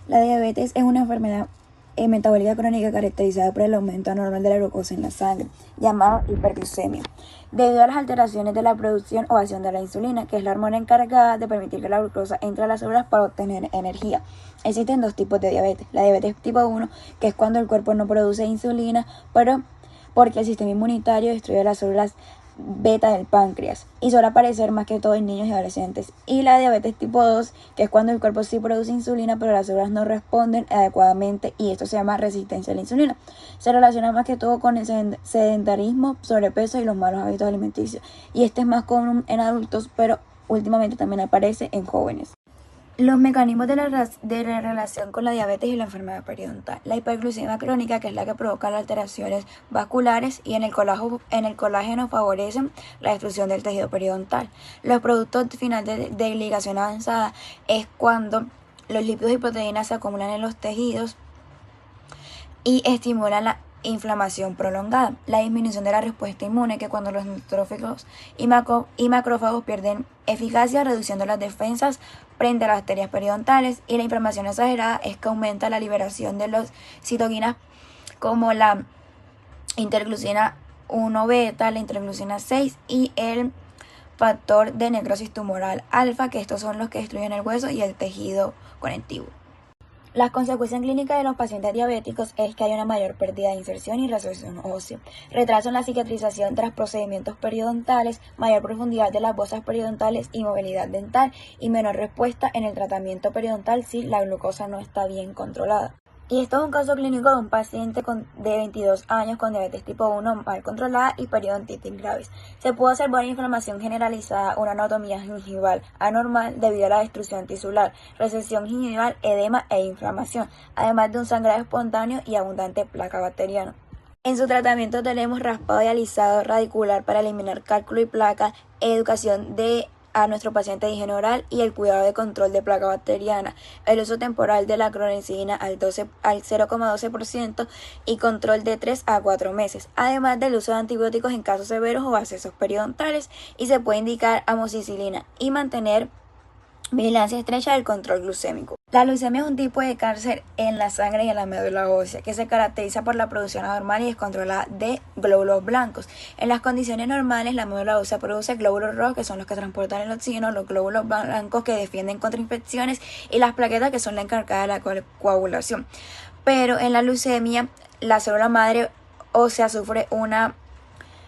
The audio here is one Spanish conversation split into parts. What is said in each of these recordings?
La diabetes es una enfermedad metabólica crónica caracterizada por el aumento anormal de la glucosa en la sangre, llamado hiperglucemia, debido a las alteraciones de la producción o acción de la insulina, que es la hormona encargada de permitir que la glucosa entre a las células para obtener energía. Existen dos tipos de diabetes: la diabetes tipo 1, que es cuando el cuerpo no produce insulina, pero porque el sistema inmunitario destruye las células beta del páncreas y suele aparecer más que todo en niños y adolescentes, y la diabetes tipo 2, que es cuando el cuerpo sí produce insulina pero las células no responden adecuadamente, y esto se llama resistencia a la insulina. Se relaciona más que todo con el sedentarismo, sobrepeso y los malos hábitos alimenticios, y este es más común en adultos, pero últimamente también aparece en jóvenes. Los mecanismos de la relación con la diabetes y la enfermedad periodontal. La hiperglucemia crónica, que es la que provoca las alteraciones vasculares y en el colágeno favorecen la destrucción del tejido periodontal. Los productos finales de ligación avanzada es cuando los lípidos y proteínas se acumulan en los tejidos y estimulan la inflamación prolongada. La disminución de la respuesta inmune, que cuando los neutrófilos y macrófagos pierden eficacia, reduciendo las defensas frente a las bacterias periodontales. Y la inflamación exagerada es que aumenta la liberación de los citoquinas como la interleucina 1 beta, la interleucina 6 y el factor de necrosis tumoral alfa, que estos son los que destruyen el hueso y el tejido conectivo. Las consecuencias clínicas de los pacientes diabéticos es que hay una mayor pérdida de inserción y resorción ósea, retraso en la cicatrización tras procedimientos periodontales, mayor profundidad de las fosas periodontales y movilidad dental, y menor respuesta en el tratamiento periodontal si la glucosa no está bien controlada. Y esto es un caso clínico de un paciente de 22 años con diabetes tipo 1 mal controlada y periodontitis graves. Se pudo observar inflamación generalizada, una anatomía gingival anormal debido a la destrucción tisular, recesión gingival, edema e inflamación, además de un sangrado espontáneo y abundante placa bacteriana. En su tratamiento tenemos raspado y alisado radicular para eliminar cálculo y placa, educación a nuestro paciente de higiene oral y el cuidado de control de placa bacteriana, el uso temporal de la clorexidina al 0,12% y control de 3 a 4 meses, además del uso de antibióticos en casos severos o abscesos periodontales, y se puede indicar amoxicilina y mantener vigilancia estrecha del control glucémico. La leucemia es un tipo de cáncer en la sangre y en la médula ósea que se caracteriza por la producción anormal y descontrolada de glóbulos blancos. En las condiciones normales, la médula ósea produce glóbulos rojos, que son los que transportan el oxígeno, los glóbulos blancos que defienden contra infecciones, y las plaquetas, que son la encargada de la coagulación. Pero en la leucemia, la célula madre ósea sufre una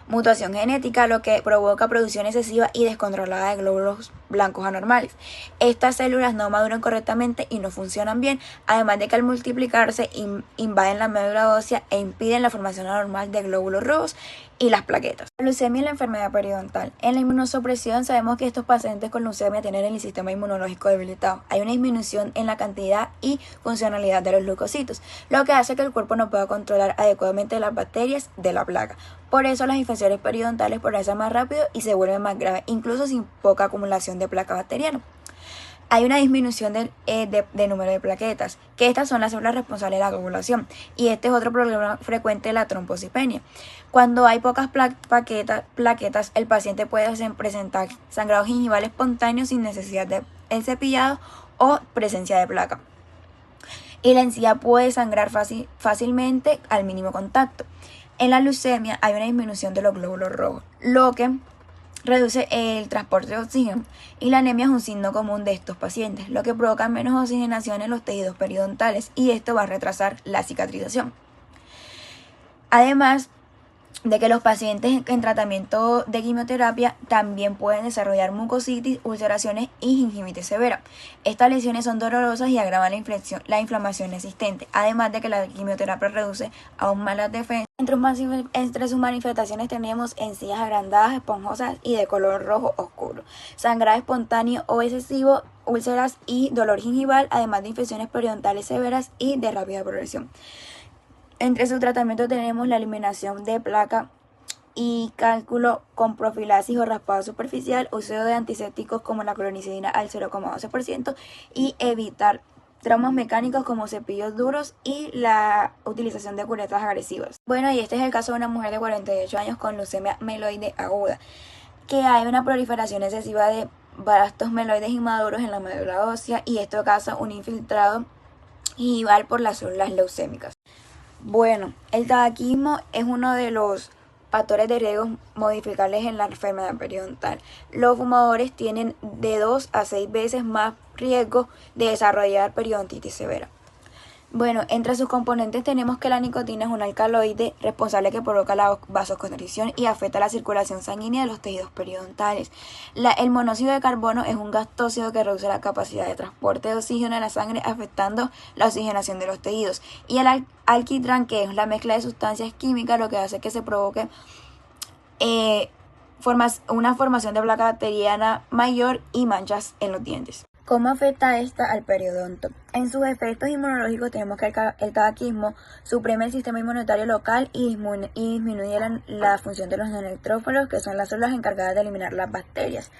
mutación genética, lo que provoca producción excesiva y descontrolada de glóbulos blancos anormales. Estas células no maduran correctamente y no funcionan bien, además de que al multiplicarse invaden la médula ósea e impiden la formación anormal de glóbulos rojos y las plaquetas. La leucemia y la enfermedad periodontal. En la inmunosupresión sabemos que estos pacientes con leucemia tienen el sistema inmunológico debilitado. Hay una disminución en la cantidad y funcionalidad de los leucocitos, lo que hace que el cuerpo no pueda controlar adecuadamente las bacterias de la plaga. Por eso las infecciones periodontales progresan más rápido y se vuelven más graves, incluso sin poca acumulación de placa bacteriana. Hay una disminución de número de plaquetas, que estas son las células responsables de la coagulación, y este es otro problema frecuente de la trombocitopenia. Cuando hay pocas plaquetas, el paciente puede presentar sangrado gingival espontáneo sin necesidad de cepillado o presencia de placa. Y la encía puede sangrar fácilmente al mínimo contacto. En la leucemia hay una disminución de los glóbulos rojos, lo que reduce el transporte de oxígeno, y la anemia es un signo común de estos pacientes, lo que provoca menos oxigenación en los tejidos periodontales, y esto va a retrasar la cicatrización. Además de que los pacientes en tratamiento de quimioterapia también pueden desarrollar mucositis, ulceraciones y gingivitis severa. Estas lesiones son dolorosas y agravan la inflamación existente, además de que la quimioterapia reduce aún más las defensas. Entre sus manifestaciones tenemos encías agrandadas, esponjosas y de color rojo oscuro, sangrado espontáneo o excesivo, úlceras y dolor gingival, además de infecciones periodontales severas y de rápida progresión. Entre su tratamiento tenemos la eliminación de placa y cálculo con profilaxis o raspado superficial, uso de antisépticos como la clorexidina al 0,12% y evitar traumas mecánicos como cepillos duros y la utilización de curetas agresivas. Bueno, y este es el caso de una mujer de 48 años con leucemia mieloide aguda, que hay una proliferación excesiva de blastos mieloides inmaduros en la médula ósea, y esto causa un infiltrado gingival por las células leucémicas. Bueno, el tabaquismo es uno de los factores de riesgo modificables en la enfermedad periodontal. Los fumadores tienen de 2 a 6 veces más riesgo de desarrollar periodontitis severa. Bueno, entre sus componentes tenemos que la nicotina es un alcaloide responsable que provoca la vasoconstricción y afecta la circulación sanguínea de los tejidos periodontales. El monóxido de carbono es un gas tóxico que reduce la capacidad de transporte de oxígeno en la sangre, afectando la oxigenación de los tejidos. Y el alquitrán, que es la mezcla de sustancias químicas, lo que hace que se provoque una formación de placa bacteriana mayor y manchas en los dientes. ¿Cómo afecta esta al periodonto? En sus efectos inmunológicos tenemos que el tabaquismo suprime el sistema inmunitario local y disminuye la función de los neutrófilos, que son las células encargadas de eliminar las bacterias.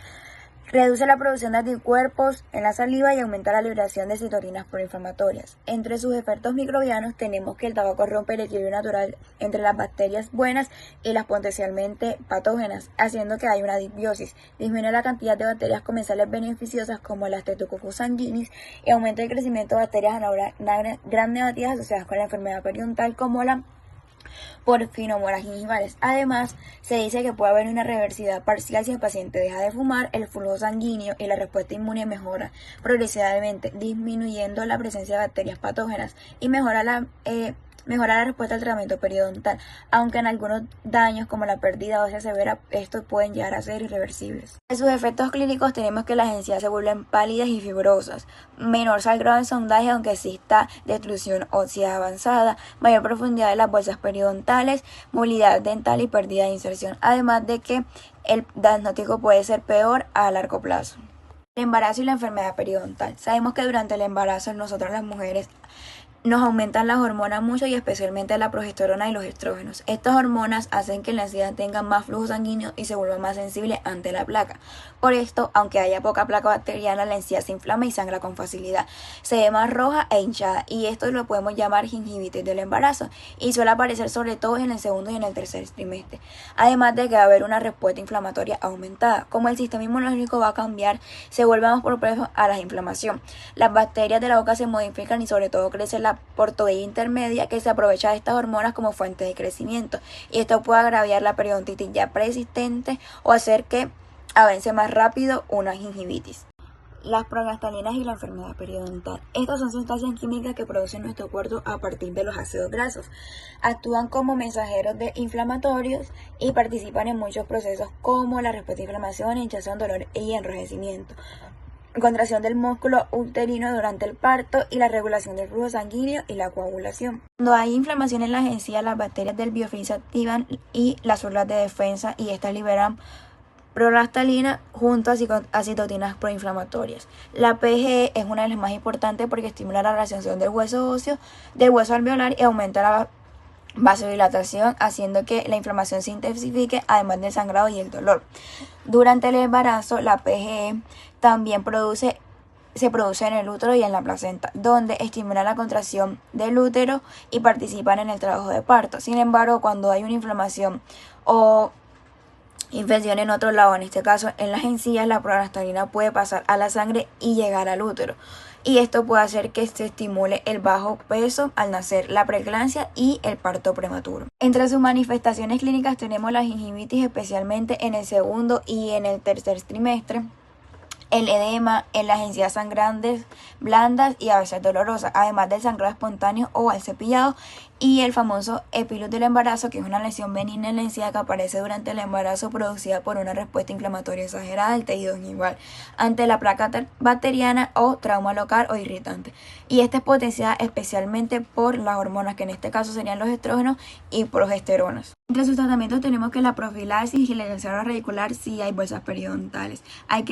Reduce la producción de anticuerpos en la saliva y aumenta la liberación de citoquinas proinflamatorias. Entre sus efectos microbianos tenemos que el tabaco rompe el equilibrio natural entre las bacterias buenas y las potencialmente patógenas, haciendo que haya una disbiosis. Disminuye la cantidad de bacterias comensales beneficiosas como las Streptococcus sanguinis y aumenta el crecimiento de bacterias gram negativas asociadas con la enfermedad periodontal como la porfinomonas gingivales. Además, se dice que puede haber una reversibilidad parcial si el paciente deja de fumar, el flujo sanguíneo y la respuesta inmune mejora progresivamente, disminuyendo la presencia de bacterias patógenas y mejora la respuesta al tratamiento periodontal, aunque en algunos daños como la pérdida ósea severa, estos pueden llegar a ser irreversibles. En sus efectos clínicos tenemos que las encías se vuelven pálidas y fibrosas, menor sangrado en sondaje aunque exista destrucción ósea avanzada, mayor profundidad de las bolsas periodontales, movilidad dental y pérdida de inserción, además de que el diagnóstico puede ser peor a largo plazo. El embarazo y la enfermedad periodontal. Sabemos que durante el embarazo nosotras las mujeres nos aumentan las hormonas mucho y especialmente la progesterona y los estrógenos. Estas hormonas hacen que la encía tenga más flujo sanguíneo y se vuelva más sensible ante la placa. Por esto, aunque haya poca placa bacteriana, la encía se inflama y sangra con facilidad. Se ve más roja e hinchada y esto lo podemos llamar gingivitis del embarazo y suele aparecer sobre todo en el segundo y en el tercer trimestre. Además de que va a haber una respuesta inflamatoria aumentada. Como el sistema inmunológico va a cambiar, se vuelve más propenso a la inflamación. Las bacterias de la boca se modifican y sobre todo crece la portoidea intermedia que se aprovecha de estas hormonas como fuente de crecimiento y esto puede agravar la periodontitis ya preexistente o hacer que avance más rápido una gingivitis. Las progalstalinas y la enfermedad periodontal. Estas son sustancias químicas que produce nuestro cuerpo a partir de los ácidos grasos. Actúan como mensajeros inflamatorios y participan en muchos procesos como la respuesta a inflamación, hinchazón, dolor y enrojecimiento, contracción del músculo uterino durante el parto y la regulación del flujo sanguíneo y la coagulación. Cuando hay inflamación en las encías, las bacterias del biofilm se activan y las células de defensa y estas liberan progalstalina junto a citoquinas proinflamatorias. La PGE es una de las más importantes porque estimula la relación del hueso óseo, del hueso alveolar y aumenta la vasodilatación, haciendo que la inflamación se intensifique, además del sangrado y el dolor. Durante el embarazo, la PGE también se produce en el útero y en la placenta, donde estimula la contracción del útero y participan en el trabajo de parto. Sin embargo, cuando hay una inflamación o infección en otro lado, en este caso en las encías, la progalstalina puede pasar a la sangre y llegar al útero. Y esto puede hacer que se estimule el bajo peso al nacer, la preeclampsia y el parto prematuro. Entre sus manifestaciones clínicas tenemos la gingivitis, especialmente en el segundo y en el tercer trimestre, el edema en las encías sangrantes, blandas y a veces dolorosas, además del sangrado espontáneo o al cepillado, y el famoso epilus del embarazo, que es una lesión benigna en la encía que aparece durante el embarazo producida por una respuesta inflamatoria exagerada del tejido gingival ante la placa bacteriana o trauma local o irritante. Y esta es potenciada especialmente por las hormonas, que en este caso serían los estrógenos y progesteronas. Entre sus tratamientos tenemos que la profilaxis y la reserva radicular si hay bolsas periodontales. Hay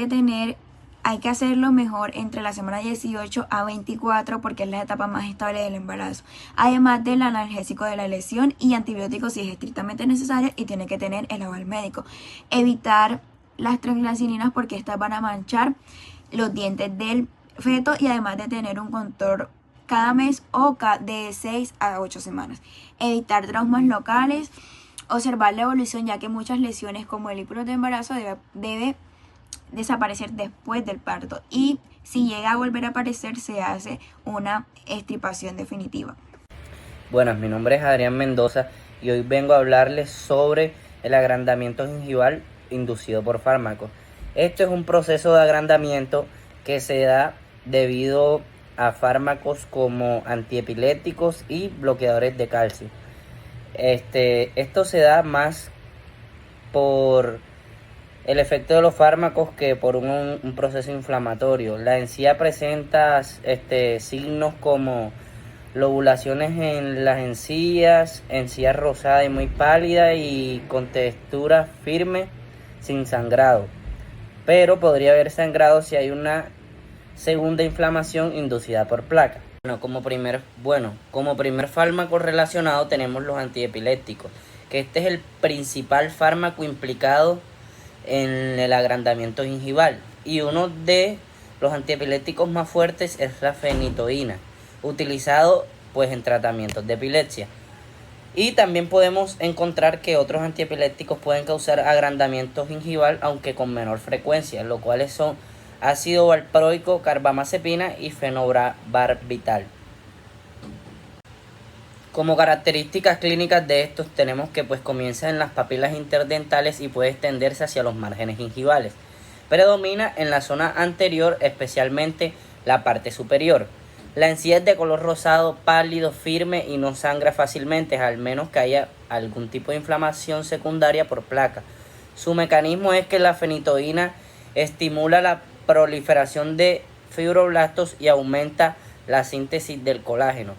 que hacerlo mejor entre la semana 18 a 24 porque es la etapa más estable del embarazo. Además del analgésico de la lesión y antibióticos si es estrictamente necesario y tiene que tener el aval médico. Evitar las transglicininas porque estas van a manchar los dientes del feto y además de tener un control cada mes o de 6 a 8 semanas. Evitar traumas locales. Observar la evolución ya que muchas lesiones como el ictus de embarazo debe desaparecer después del parto, y si llega a volver a aparecer se hace una extirpación definitiva. Buenas, mi nombre es Adrián Mendoza y hoy vengo a hablarles sobre el agrandamiento gingival inducido por fármacos. Esto es un proceso de agrandamiento que se da debido a fármacos como antiepilépticos y bloqueadores de calcio. Esto se da más por el efecto de los fármacos que por un proceso inflamatorio. La encía presenta signos como lobulaciones en las encías, encía rosada y muy pálida y con textura firme, sin sangrado. Pero podría haber sangrado si hay una segunda inflamación inducida por placa. Como primer fármaco relacionado tenemos los antiepilépticos, que este es el principal fármaco implicado en el agrandamiento gingival, y uno de los antiepilépticos más fuertes es la fenitoína, utilizado pues en tratamientos de epilepsia. Y también podemos encontrar que otros antiepilépticos pueden causar agrandamiento gingival, aunque con menor frecuencia, los cuales son ácido valproico, carbamazepina y fenobarbital. Como características clínicas de estos tenemos que pues comienza en las papilas interdentales y puede extenderse hacia los márgenes gingivales. Predomina en la zona anterior, especialmente la parte superior. La encía es de color rosado, pálido, firme y no sangra fácilmente, al menos que haya algún tipo de inflamación secundaria por placa. Su mecanismo es que la fenitoína estimula la proliferación de fibroblastos y aumenta la síntesis del colágeno.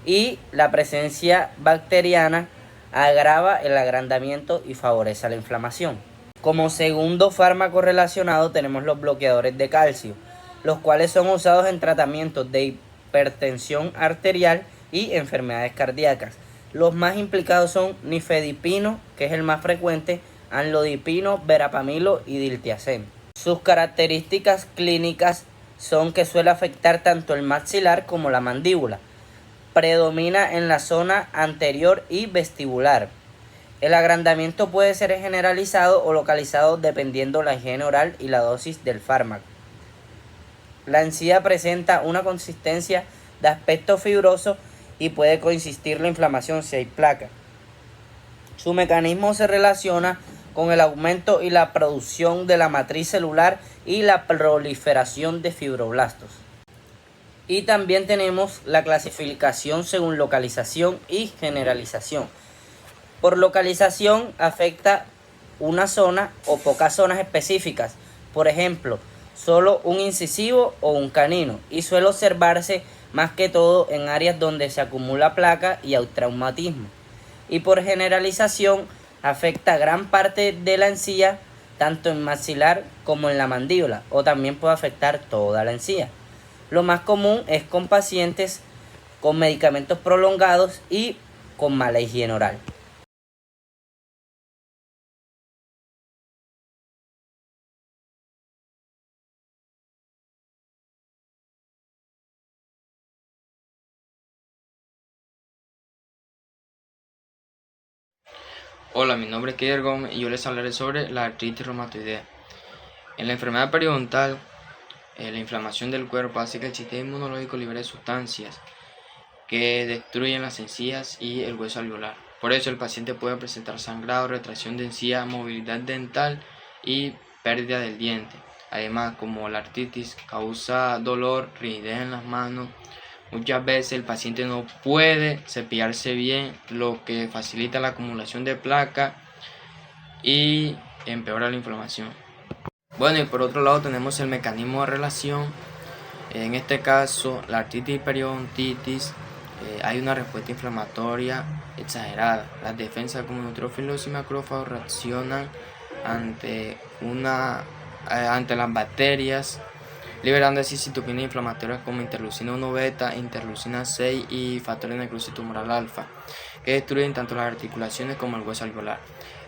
Y la presencia bacteriana agrava el agrandamiento y favorece la inflamación. Como segundo fármaco relacionado tenemos los bloqueadores de calcio, los cuales son usados en tratamientos de hipertensión arterial y enfermedades cardíacas. Los más implicados son nifedipino, que es el más frecuente, amlodipino, verapamilo y diltiazem. Sus características clínicas son que suele afectar tanto el maxilar como la mandíbula. Predomina en la zona anterior y vestibular. El agrandamiento puede ser generalizado o localizado dependiendo la higiene oral y la dosis del fármaco. La encía presenta una consistencia de aspecto fibroso y puede coexistir la inflamación si hay placa. Su mecanismo se relaciona con el aumento y la producción de la matriz celular y la proliferación de fibroblastos. Y también tenemos la clasificación según localización y generalización. Por localización afecta una zona o pocas zonas específicas, por ejemplo, solo un incisivo o un canino, y suele observarse más que todo en áreas donde se acumula placa y hay traumatismo. Y por generalización afecta gran parte de la encía, tanto en maxilar como en la mandíbula, o también puede afectar toda la encía. Lo más común es con pacientes con medicamentos prolongados y con mala higiene oral. Hola, mi nombre es Keider Gómez y yo les hablaré sobre la artritis reumatoidea. En la enfermedad periodontal, la inflamación del cuerpo hace que el sistema inmunológico libere sustancias que destruyen las encías y el hueso alveolar. Por eso el paciente puede presentar sangrado, retracción de encía, movilidad dental y pérdida del diente. Además, como la artritis causa dolor, rigidez en las manos, muchas veces el paciente no puede cepillarse bien, lo que facilita la acumulación de placa y empeora la inflamación. Bueno, y por otro lado tenemos el mecanismo de relación. En este caso, la artritis y periodontitis, hay una respuesta inflamatoria exagerada. Las defensas como neutrófilos y macrófagos reaccionan ante las bacterias, liberando así citoquinas inflamatorias como interleucina 1 beta, interleucina 6 y factores de necrosis tumoral alfa, que destruyen tanto las articulaciones como el hueso alveolar.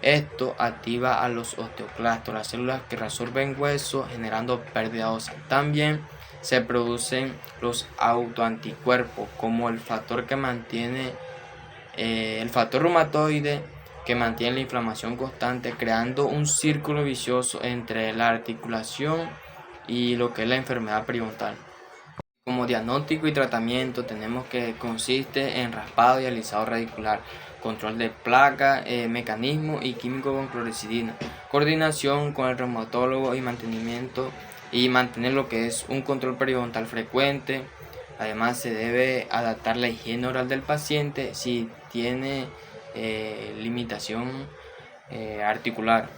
Esto activa a los osteoclastos, las células que reabsorben hueso, generando pérdida ósea. También se producen los autoanticuerpos, como el factor que mantiene el factor reumatoide, que mantienen la inflamación constante, creando un círculo vicioso entre la articulación y lo que es la enfermedad periodontal. Como diagnóstico y tratamiento tenemos que consiste en raspado y alisado radicular, control de placa, mecanismo y químico con clorexidina, coordinación con el reumatólogo y mantener lo que es un control periodontal frecuente. Además se debe adaptar la higiene oral del paciente si tiene limitación articular.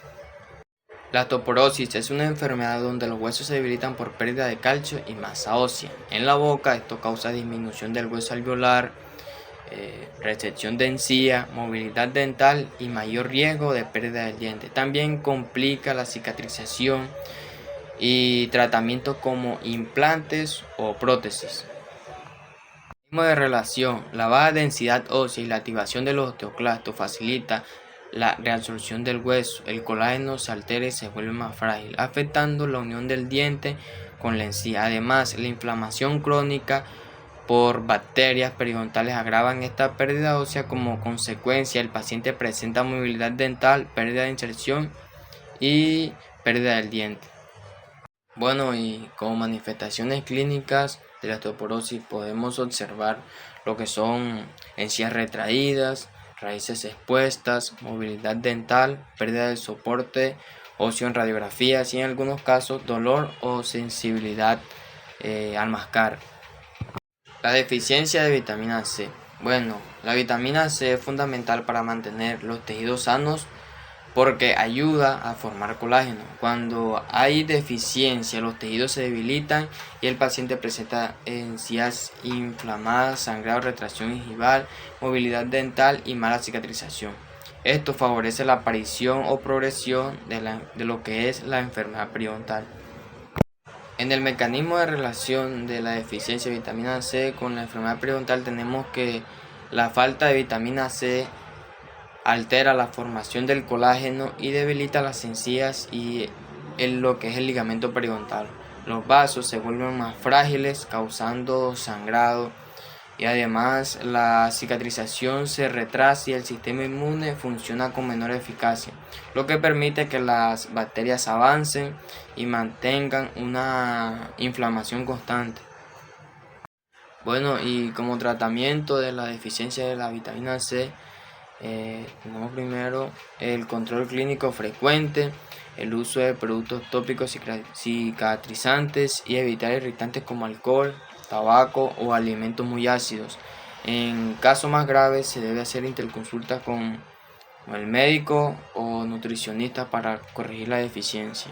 La osteoporosis es una enfermedad donde los huesos se debilitan por pérdida de calcio y masa ósea. En la boca esto causa disminución del hueso alveolar, recepción de encía, movilidad dental y mayor riesgo de pérdida del diente. También complica la cicatrización y tratamientos como implantes o prótesis. De relación, la baja densidad ósea y la activación de los osteoclastos facilita la reabsorción del hueso. El colágeno se altera y se vuelve más frágil, afectando la unión del diente con la encía. Además, la inflamación crónica por bacterias periodontales agravan esta pérdida ósea. Como consecuencia, el paciente presenta movilidad dental, pérdida de inserción y pérdida del diente. Bueno, y como manifestaciones clínicas de la osteoporosis podemos observar lo que son encías retraídas, raíces expuestas, movilidad dental, pérdida del soporte óseo en radiografías y en algunos casos dolor o sensibilidad al mascar. La deficiencia de vitamina C. Bueno, la vitamina C es fundamental para mantener los tejidos sanos porque ayuda a formar colágeno. Cuando hay deficiencia, los tejidos se debilitan y el paciente presenta encías inflamadas, sangrado, retracción gingival, movilidad dental y mala cicatrización. Esto favorece la aparición o progresión de lo que es la enfermedad periodontal. En el mecanismo de relación de la deficiencia de vitamina C con la enfermedad periodontal tenemos que la falta de vitamina C altera la formación del colágeno y debilita las encías y lo que es el ligamento periodontal. Los vasos se vuelven más frágiles, causando sangrado, y además la cicatrización se retrasa y el sistema inmune funciona con menor eficacia, lo que permite que las bacterias avancen y mantengan una inflamación constante. Bueno, y como tratamiento de la deficiencia de la vitamina C, tenemos primero el control clínico frecuente, el uso de productos tópicos cicatrizantes y evitar irritantes como alcohol, tabaco o alimentos muy ácidos. En casos más graves se debe hacer interconsulta con el médico o nutricionista para corregir la deficiencia.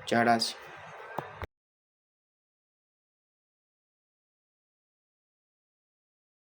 Muchas gracias.